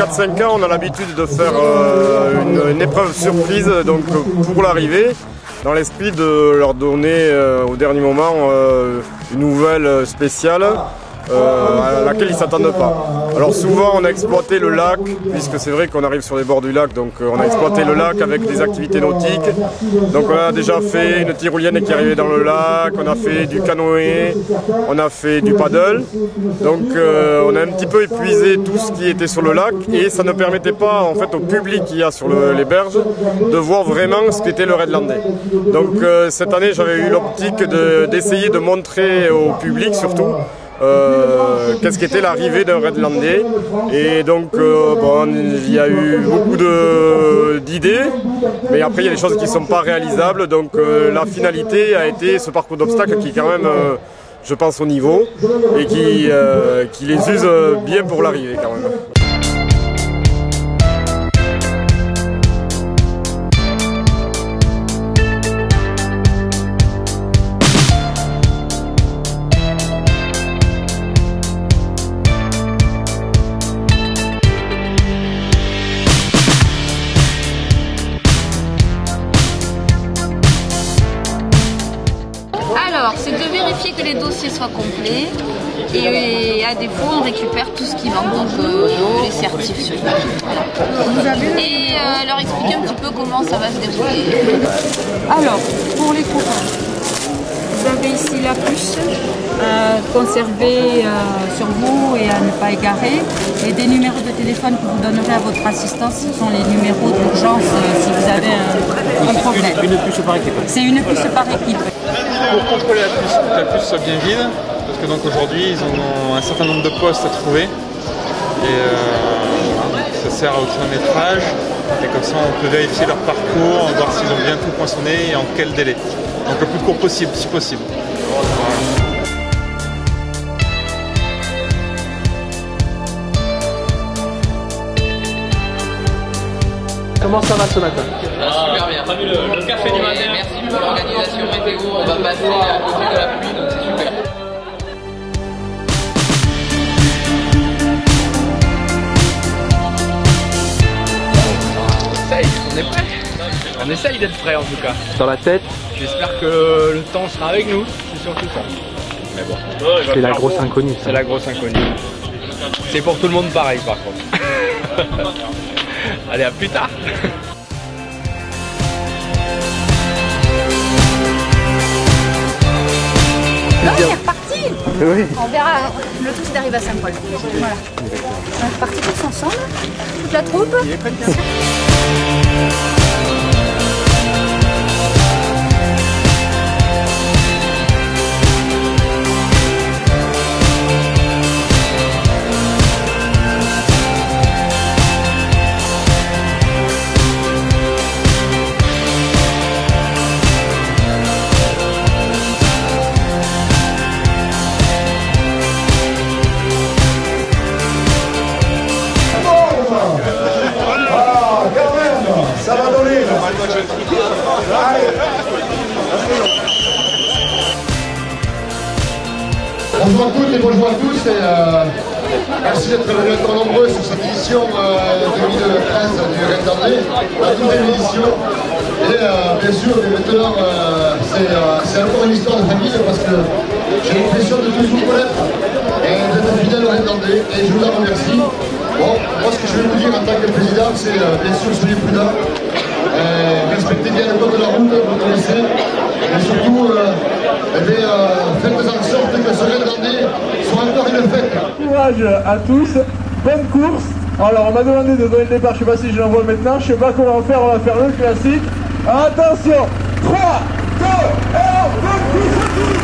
4-5 ans, on a l'habitude de faire une épreuve surprise donc, pour l'arrivée, dans l'esprit de leur donner au dernier moment une nouvelle spéciale à laquelle ils ne s'attendent pas. Alors souvent on a exploité le lac, puisque c'est vrai qu'on arrive sur les bords du lac, donc on a exploité le lac avec des activités nautiques. Donc on a déjà fait une tyrolienne qui arrivait dans le lac, on a fait du canoë, on a fait du paddle. Donc on a un petit peu épuisé tout ce qui était sur le lac et ça ne permettait pas en fait au public qui y a sur les berges de voir vraiment ce qu'était le Redlandais. Donc cette année j'avais eu l'optique d'essayer de montrer au public surtout qu'est-ce qu'était l'arrivée d'un Redlandais. Et donc bon, il y a eu beaucoup d'idées, mais après il y a des choses qui ne sont pas réalisables. Donc la finalité a été ce parcours d'obstacles qui est quand même je pense au niveau et qui les use bien pour l'arrivée quand même. Alors, c'est de vérifier que les dossiers soient complets et à défaut, on récupère tout ce qui manque, donc les certifs surtout. Voilà. Et leur expliquer un petit peu comment ça va se dérouler. Alors, pour les courants, vous avez ici la puce à conserver sur vous et à ne pas égarer. Et des numéros de téléphone que vous donnerez à votre assistance, ce sont les numéros d'urgence si vous avez un problème. Une puce par équipe. C'est une puce par équipe. Pour contrôler que la puce soit bien vide, parce que donc aujourd'hui ils ont un certain nombre de postes à trouver et ça sert au chronométrage et comme ça on peut vérifier leur parcours, voir s'ils ont bien tout poinçonné et en quel délai. Donc le plus court possible si possible. Comment ça va ce matin? Super bien. Le café du matin. Merci pour l'organisation météo. On va passer à côté de la pluie, donc c'est super. On est prêt. On essaye d'être prêt en tout cas. Dans la tête? J'espère que le temps sera avec nous. C'est surtout ça. Mais bon. C'est la grosse inconnue. C'est la grosse inconnue. C'est pour tout le monde pareil par contre. Allez, à plus tard. Non, on est reparti. Oui. On verra le tout d'arriver à Saint-Paul. Voilà. On est reparti tous ensemble, toute la troupe. Ça va donner. Bonjour à toutes et bonjour à tous et merci d'être venus encore nombreux sur cette édition 2013 du Redlandais, la 12e édition. Et bien sûr, maintenant, c'est encore une histoire de famille parce que j'ai l'impression de tous vous connaître et d'être fidèle au Redlandais et je vous en remercie. Bon, moi ce que je vais vous dire en tant que président, c'est bien sûr soyez prudents, respectez bien le code de la route, vous connaissez, et surtout faites en sorte que ce Redlandais soit encore une fête. Courage à tous, bonne course. Alors on m'a demandé de donner le départ, je sais pas si je l'envoie maintenant, je sais pas comment on va faire le classique. Attention, 3, 2, 1, bonne course à tous.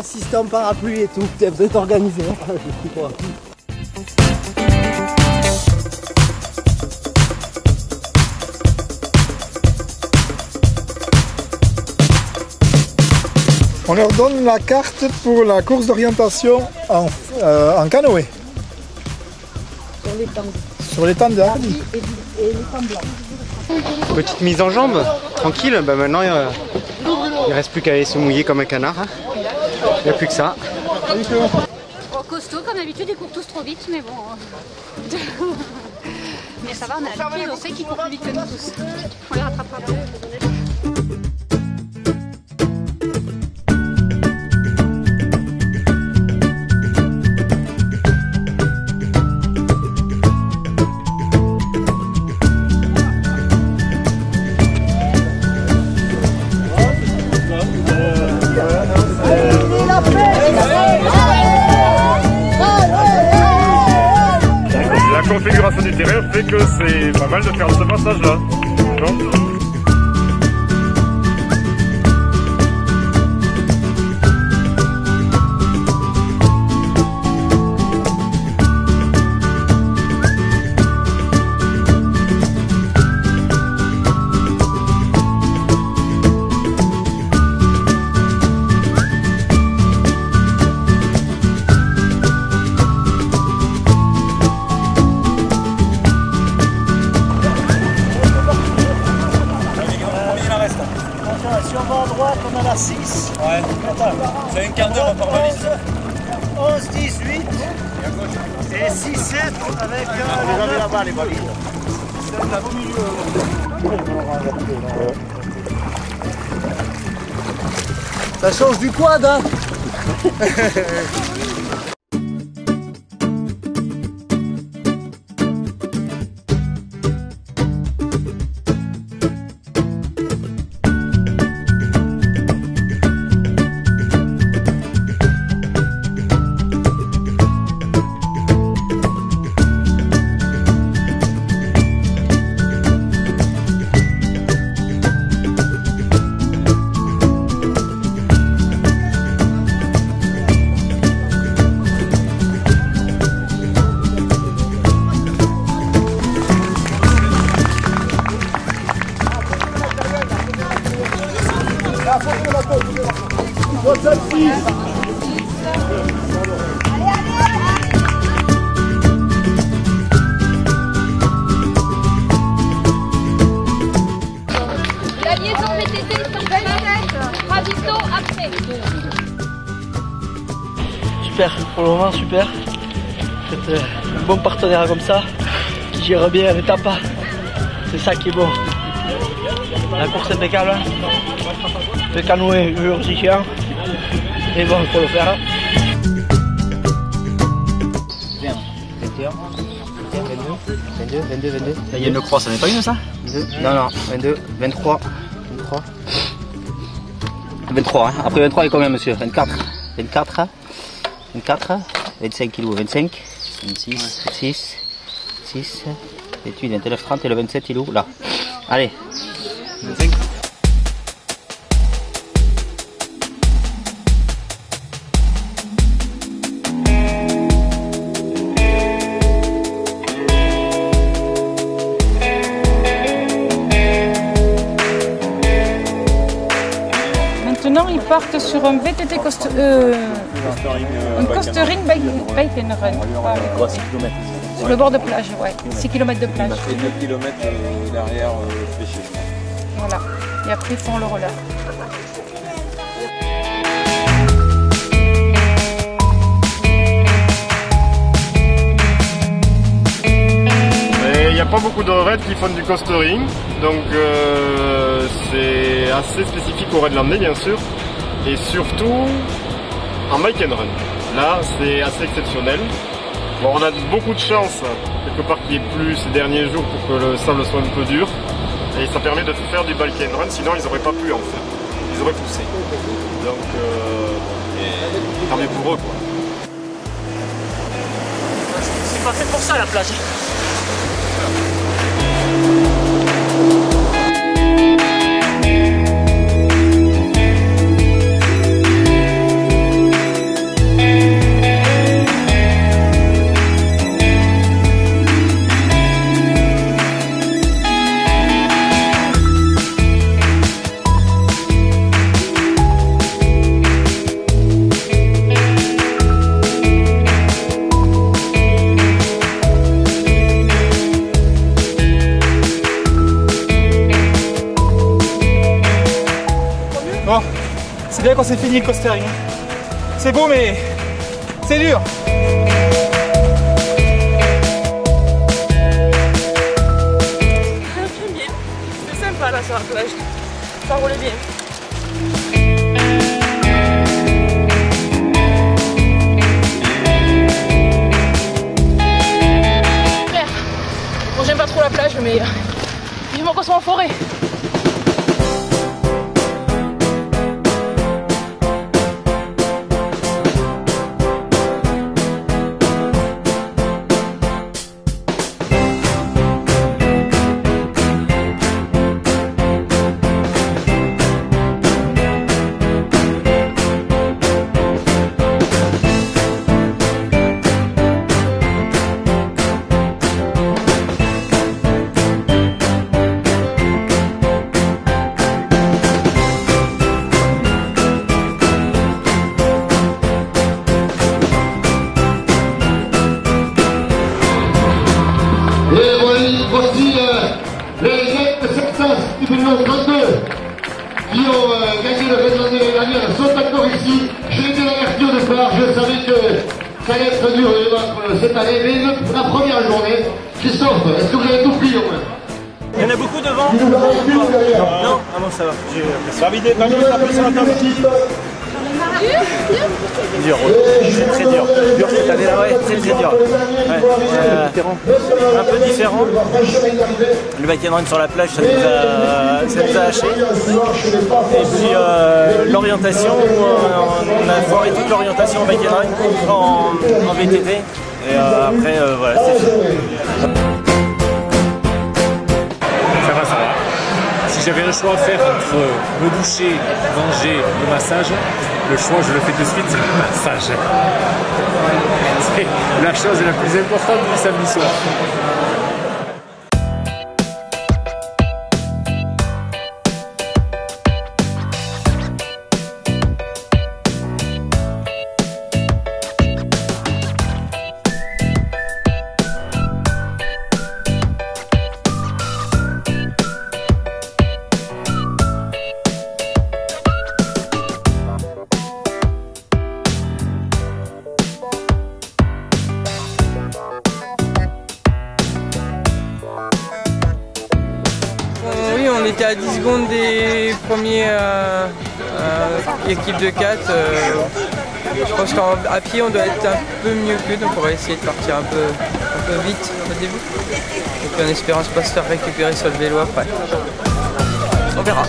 assistants parapluie et tout. Vous êtes organisé. On leur donne la carte pour la course d'orientation en canoë. Sur les temps. Sur les tandas. Et les temps blancs. Petite mise en jambe, tranquille. Bah maintenant, il reste plus qu'à aller se mouiller comme un canard. Hein. Il n'y a plus que ça. Bon, costaud, comme d'habitude, ils courent tous trop vite, mais bon. Mais ça va, on est habitués, on sait qu'ils courent plus vite que nous tous. On les rattrapera pas. La configuration du terrain fait que c'est pas mal de faire ce passage là. Si on va à droite, on a la 6. Ouais. Attends, c'est un quart d'heure par valise. 11, 18. Et 6, 7 avec là-bas les valises. C'est au milieu. Ça change du quad, hein. La liaison VTT sur Galette, ravito après. Super, pour le moment super. Vous êtes un bon partenaire comme ça, qui gère bien l'étape. C'est ça qui est bon. La course est impeccable. Le canoë urgent. Mais bon, il faut le faire. 22. Il y a une croix, ça n'est pas une ça? Non, 22, 23. 23, hein. Après 23, il est combien, monsieur? 24, 25 kilos, 25, 26, 6, 28, 29, 30 et le 27, il est où? Là. Allez. 25. Maintenant, ils partent sur un VTT un costering bike and run. Sur le bord de plage, ouais. 6 km de plage. Ça fait 2 km derrière Fléché. Voilà. Et après, ils font le roller. Il n'y a pas beaucoup de raids qui font du costering, donc c'est assez spécifique au raid landais bien sûr, et surtout en bike and run. Là c'est assez exceptionnel. Bon, on a beaucoup de chance quelque part qu'il y ait plu ces derniers jours pour que le sable soit un peu dur, et ça permet de faire du bike and run, sinon ils n'auraient pas pu en faire, ils auraient poussé. Donc tant mieux pour eux quoi. C'est pas fait pour ça la plage. C'est bien quand c'est fini le coastering. C'est beau mais c'est dur. J'aime bien. C'était sympa là sur la plage. Ça roulait bien. Bon, j'aime pas trop la plage, mais vivement qu'on soit en forêt. Voici les Texas numéro 32 qui ont gagné le Raid l'année dernière sont encore ici. J'ai été l'avertir de part, je savais que ça allait être dur de battre cette année, mais la première journée. Christophe, est-ce que vous avez tout pris au moins? Il y en a beaucoup devant. Non, ah bon, ça va. Parmi les tapis sur la table. Dur, c'est très dur. Dur cette année là, ouais, c'est très dur. Ouais. Un peu différent. Le bike and run sur la plage, ça nous a haché. Et puis l'orientation, on a foiré toute l'orientation en bike and run en VTT. Et après, voilà, c'est fini. Ça va. Si j'avais le choix à faire entre me doucher, manger, le massage, le choix je le fais de suite, c'est le massage. C'est la chose la plus importante du samedi soir. On était à 10 secondes des premiers équipes de 4. Je pense qu'à pied on doit être un peu mieux qu'eux, donc on va essayer de partir un peu vite au début. Et puis en espérant ne pas se faire récupérer sur le vélo après. On verra.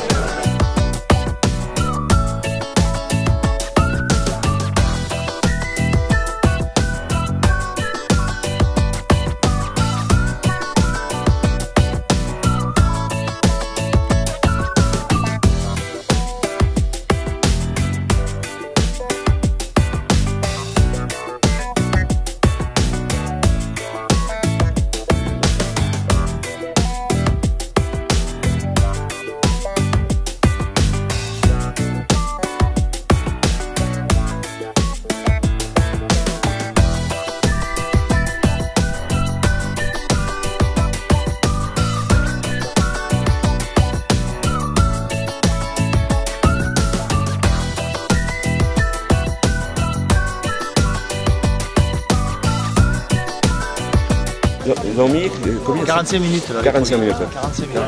Ils ont mis combien? 45 minutes là. 45 minutes. 45 minutes.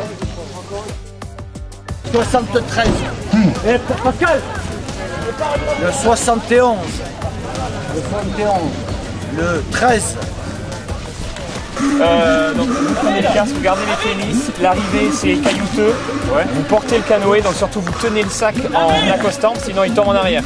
73. Et Pascal, le 71. Le 71. Le 13. Donc vous prenez le casque, vous gardez les tennis, l'arrivée c'est caillouteux, vous portez le canoë, donc surtout vous tenez le sac en accostant, sinon il tombe en arrière.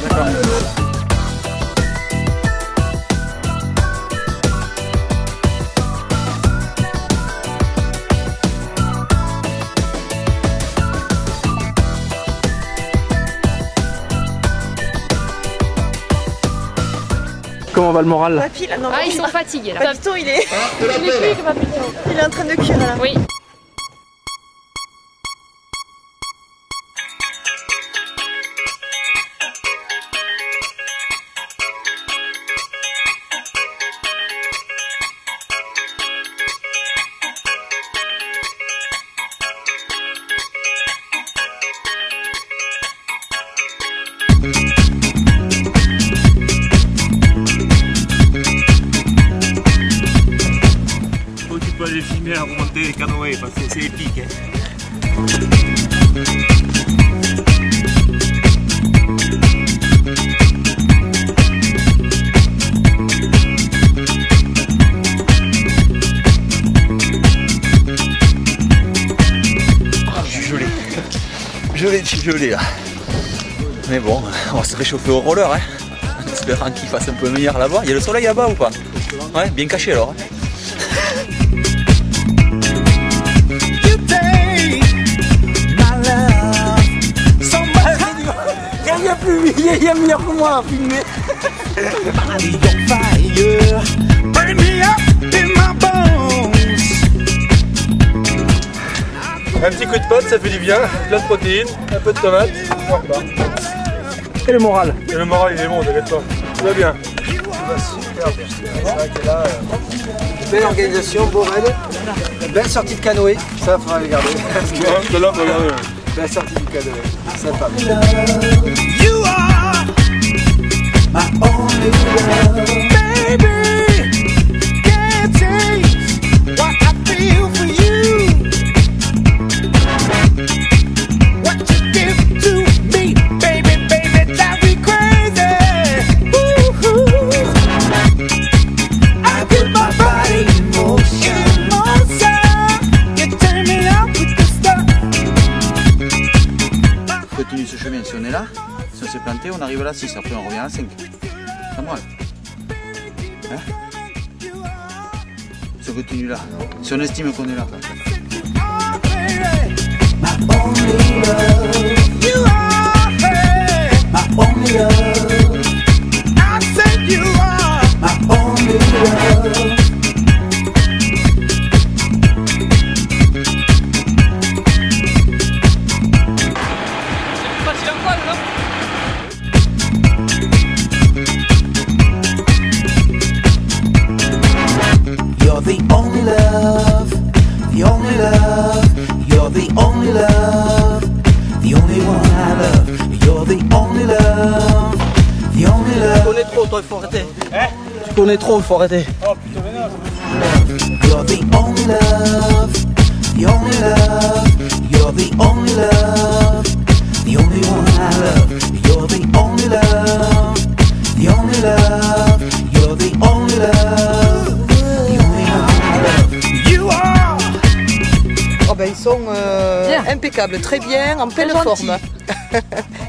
Comment va le moral là? Papy, là, non, ils sont fatigués là. Papito, il est cuit, Papito. Il est en train de cuire là. Oui. peux aller filmer la remontée des canoës parce que c'est épique. Hein. Je suis gelé là. Mais bon, on va se réchauffer au roller, hein, en espérant qu'il fasse un peu meilleur là-bas. Il y a le soleil là-bas ou pas? Ouais, bien caché alors. Hein. Il y a meilleur que moi à filmer. Un petit coup de pote, ça fait du bien, plein de protéines, un peu de tomates. Et le moral? Et le moral il est bon, t'inquiète pas. Tout va bien. Tout va super bien. C'est vrai que là, belle organisation, beau raid. Belle sortie de canoë, ça faudra les garder. Parce que là, faut regarder. Belle sortie du canoë, sympa. You are my only love, baby. Can't change what I feel for you. What you give to me, baby, baby, drive me crazy. Ooh, I give my body emotion. You turn me up with the stuff. Continue ce chemin, si on est là, si on s'est planté, on arrive à la 6, après on revient à la 5. C'est moi. Hein? Si on continue là, si on estime qu'on est là. My only love, you are my only love. I said you are my only love. You're the only love, the only love. You're the only love, the only one I love. You're the only love, the only love. Tu connais trop, toi, il faut arrêter. Hein? Tu connais trop, il faut arrêter. Oh putain, mais non. You're the only love, the only love. You're the only love, the only one I love. You're the only love, the only love. You're the only love, the only one I love. You are. Oh ben, ils sont impeccables, très bien, en pleine forme.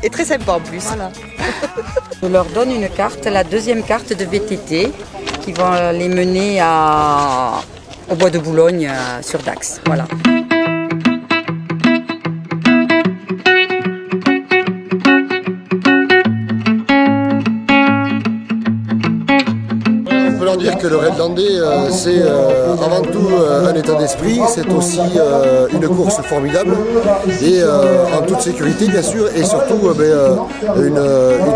Et très sympa en plus. Voilà. Je leur donne une carte, la deuxième carte de VTT, qui va les mener au bois de Boulogne sur Dax. Voilà. On peut leur dire que le Raid Landais, c'est avant tout un état d'esprit, c'est aussi une course formidable et en toute sécurité bien sûr, et surtout une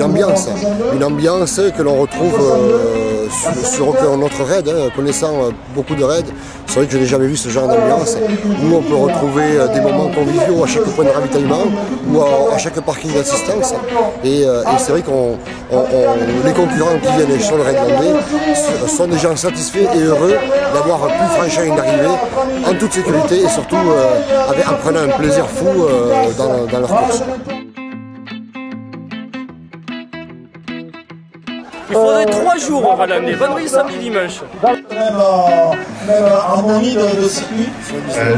ambiance que l'on retrouve sur aucun autre raid, hein. Connaissant beaucoup de raids, c'est vrai que je n'ai jamais vu ce genre d'ambiance où on peut retrouver des moments conviviaux à chaque point de ravitaillement ou à chaque parking d'assistance, et c'est vrai qu'on les concurrents qui viennent sur le Raid Landais sont des gens satisfaits et heureux d'avoir pu franchir une arrivée en toute sécurité et surtout en prenant un plaisir fou dans leur course. Il faudrait 3 jours au Raid Landais, vendredi, samedi, dimanche. Même harmonie de circuit.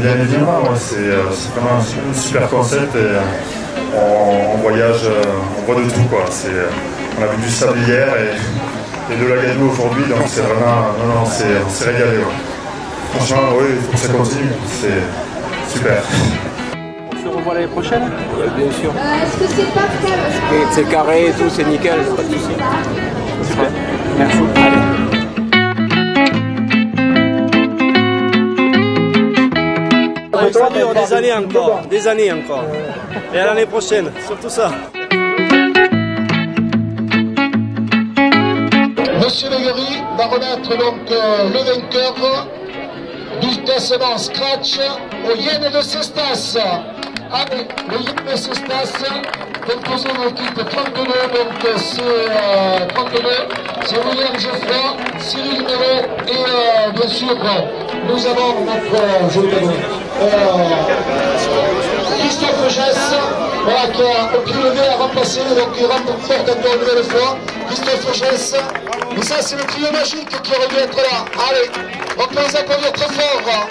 Bien évidemment, c'est vraiment un super concept et on voyage, on voit de tout quoi. On a vu du sable hier et de la gadoue aujourd'hui, donc c'est vraiment, non, on s'est régalé. Ouais. Franchement, oui, il faut que ça continue, c'est super. On se revoit l'année prochaine? Bien sûr. Est-ce que c'est pas C'est carré et tout, c'est nickel, pas de soucis. Super, merci. Ça dure des années encore. Et à l'année prochaine, surtout ça. Monsieur Méguery va remettre donc le vainqueur du classement Scratch au Yen de Cestas. Allez, le Yen de Cestas. composé de l'équipe 32, donc c'est 32, c'est William Geoffroy, Cyril Mélo et bien sûr nous avons notre Christophe Gess, voilà, qui a au pied levé à remplacer, donc il remporte encore une nouvelle fois, Christophe Gess. Et ça c'est le trio magique qui aurait dû être là. Allez, on peut les applaudir très fort.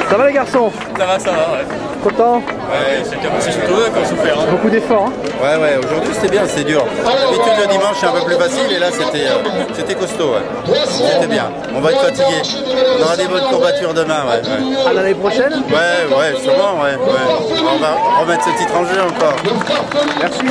Ça va les garçons? Ça va, ouais. Content? Ouais, c'est surtout eux qui ont souffert. Hein. Beaucoup d'efforts. Hein. Ouais, aujourd'hui c'était bien, c'est dur. D'habitude le dimanche c'est un peu plus facile et là c'était costaud. Ouais. C'était bien. On va être fatigué. On aura des bonnes courbatures demain. Ouais. À l'année prochaine? Ouais, sûrement. Ouais. On va remettre ce titre en jeu encore. Merci.